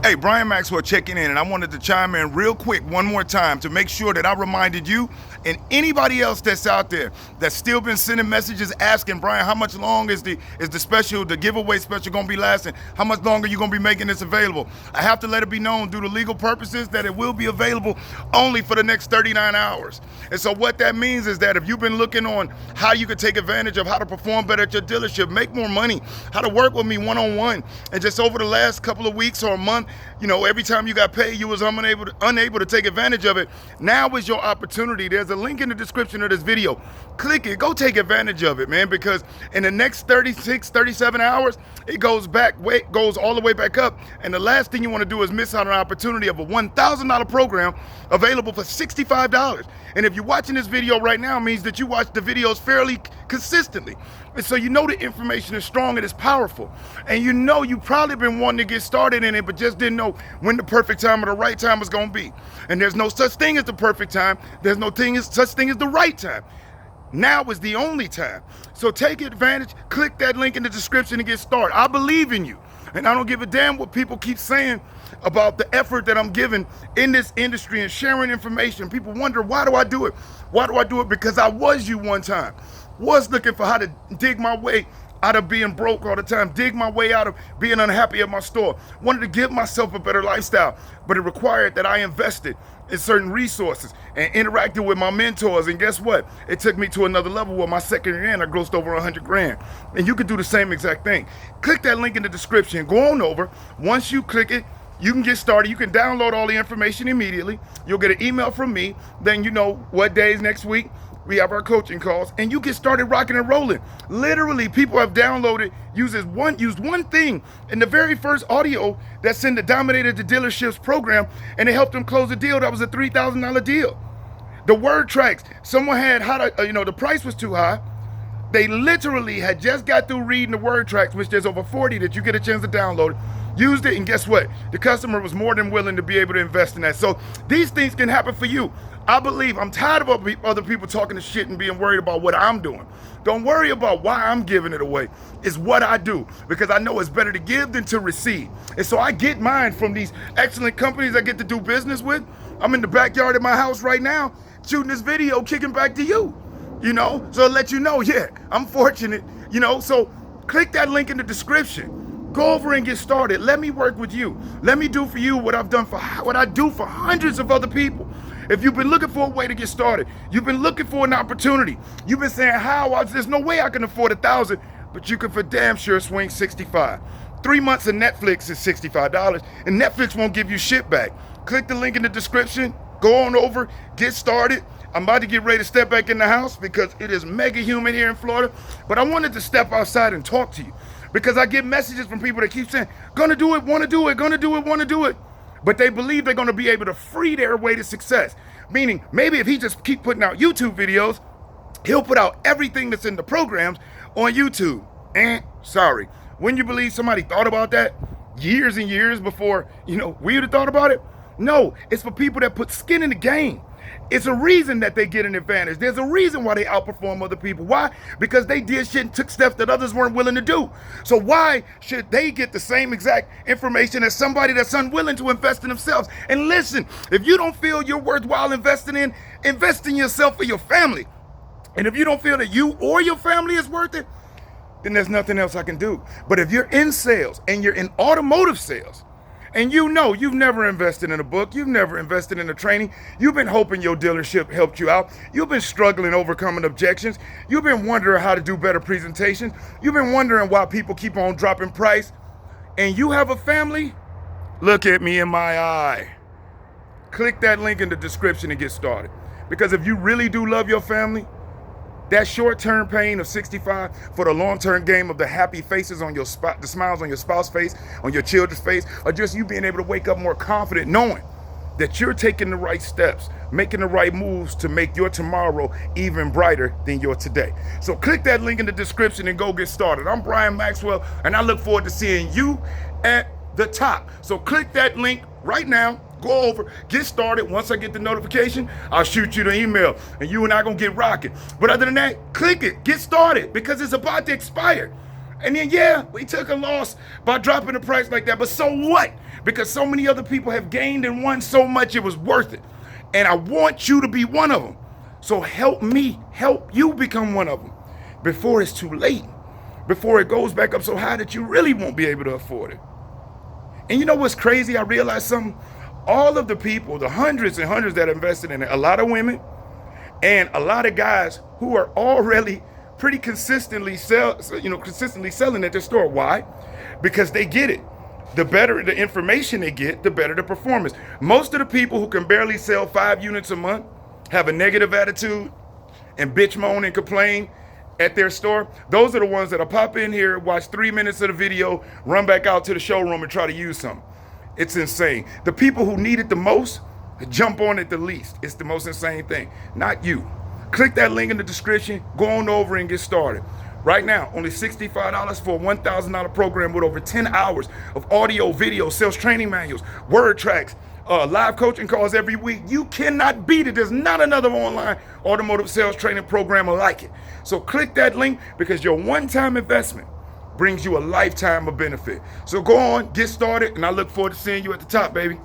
Hey, Brian Maxwell checking in, and I wanted to chime in real quick one more time to make sure that I reminded you and anybody else that's out there that's still been sending messages asking, Brian, how much long is the special, the giveaway special gonna be lasting? How much longer are you gonna be making this available? I have to let it be known due to legal purposes that it will be available only for the next 39 hours. And so what that means is that if you've been looking on how you can take advantage of how to perform better at your dealership, make more money, how to work with me one-on-one, and just over the last couple of weeks or a month, you know, every time you got paid, you was unable to take advantage of it. Now is your opportunity. There's a link in the description of this video. Click it, go take advantage of it, man, because in the next 36, 37 hours, it goes all the way back up. And the last thing you want to do is miss out on an opportunity of a $1,000 program available for $65. And if you're watching this video right now, it means that you watch the videos fairly consistently. And so you know the information is strong and it's powerful. And you know you've probably been wanting to get started in it, but just didn't know when the perfect time or the right time was going to be. And there's no such thing as the perfect time. There's no such thing as the right time. Now is the only time. So take advantage, click that link in the description and get started. I believe in you. And I don't give a damn what people keep saying about the effort that I'm giving in this industry and sharing information. People wonder, why do I do it? Why do I do it? Because I was you one time. Was looking for how to dig my way out of being broke all the time, dig my way out of being unhappy at my store. Wanted to give myself a better lifestyle, but it required that I invested in certain resources and interacted with my mentors. And guess what? It took me to another level where my second year in, I grossed over 100 grand. And you could do the same exact thing. Click that link in the description, go on over. Once you click it, you can get started. You can download all the information immediately. You'll get an email from me. Then you know what days next week we have our coaching calls, and you get started rocking and rolling. Literally, people have downloaded, used one thing in the very first audio that's in the Dominated the Dealerships program, and it helped them close a deal that was a $3,000 deal. The word tracks, someone had the price was too high. They literally had just got through reading the word tracks, which there's over 40 that you get a chance to download it. Used it, and guess what? The customer was more than willing to be able to invest in that. So these things can happen for you. I believe, I'm tired of other people talking to shit and being worried about what I'm doing. Don't worry about why I'm giving it away. It's what I do, because I know it's better to give than to receive. And so I get mine from these excellent companies I get to do business with. I'm in the backyard of my house right now, shooting this video, kicking back to you. You know, so I'll let you know, yeah, I'm fortunate, you know. So click that link in the description. Go over and get started. Let me work with you. Let me do for you what I do for hundreds of other people. If you've been looking for a way to get started, you've been looking for an opportunity, you've been saying, there's no way I can afford $1,000, but you can for damn sure swing 65. 3 months of Netflix is $65, and Netflix won't give you shit back. Click the link in the description, go on over, get started. I'm about to get ready to step back in the house because it is mega humid here in Florida, but I wanted to step outside and talk to you because I get messages from people that keep saying, gonna do it, wanna do it, gonna do it, wanna do it. But they believe they're gonna be able to free their way to success. Meaning, maybe if he just keep putting out YouTube videos, he'll put out everything that's in the programs on YouTube. Sorry. When you believe somebody thought about that years and years before, we would have thought about it? No, it's for people that put skin in the game. It's a reason that they get an advantage. There's a reason why they outperform other people. Why? Because they did shit and took steps that others weren't willing to do. So why should they get the same exact information as somebody that's unwilling to invest in themselves? And listen, if you don't feel you're worthwhile investing in, invest in yourself or your family. And if you don't feel that you or your family is worth it, then there's nothing else I can do. But if you're in sales and you're in automotive sales, and you've never invested in a book, you've never invested in a training, you've been hoping your dealership helped you out, you've been struggling overcoming objections, you've been wondering how to do better presentations, you've been wondering why people keep on dropping price, and you have a family, look at me in my eye. Click that link in the description and get started. Because if you really do love your family, that short-term pain of 65 for the long-term game of the happy faces on your spot, the smiles on your spouse's face, on your children's face, or just you being able to wake up more confident knowing that you're taking the right steps, making the right moves to make your tomorrow even brighter than your today. So click that link in the description and go get started. I'm Brian Maxwell, and I look forward to seeing you at the top. So click that link right now. Go over, get started. Once I get the notification, I'll shoot you the email, and you and I gonna get rocking. But other than that, click it, get started, because it's about to expire. And then, yeah, we took a loss by dropping the price like that. But so what? Because so many other people have gained and won so much, it was worth it. And I want you to be one of them. So help me help you become one of them before it's too late, before it goes back up so high that you really won't be able to afford it. And you know what's crazy? I realized something. All of the people, the hundreds and hundreds that invested in it, a lot of women and a lot of guys who are already pretty consistently selling at their store. Why? Because they get it. The better the information they get, the better the performance. Most of the people who can barely sell 5 units a month have a negative attitude and bitch, moan, and complain at their store. Those are the ones that'll pop in here, watch 3 minutes of the video, run back out to the showroom and try to use something. It's insane. The people who need it the most jump on it the least. It's the most insane thing. Not you. Click that link in the description, go on over and get started. Right now, only $65 for a $1,000 program with over 10 hours of audio, video, sales training manuals, word tracks, live coaching calls every week. You cannot beat it. There's not another online automotive sales training program like it. So click that link because your one-time investment brings you a lifetime of benefit. So go on, get started, and I look forward to seeing you at the top, baby.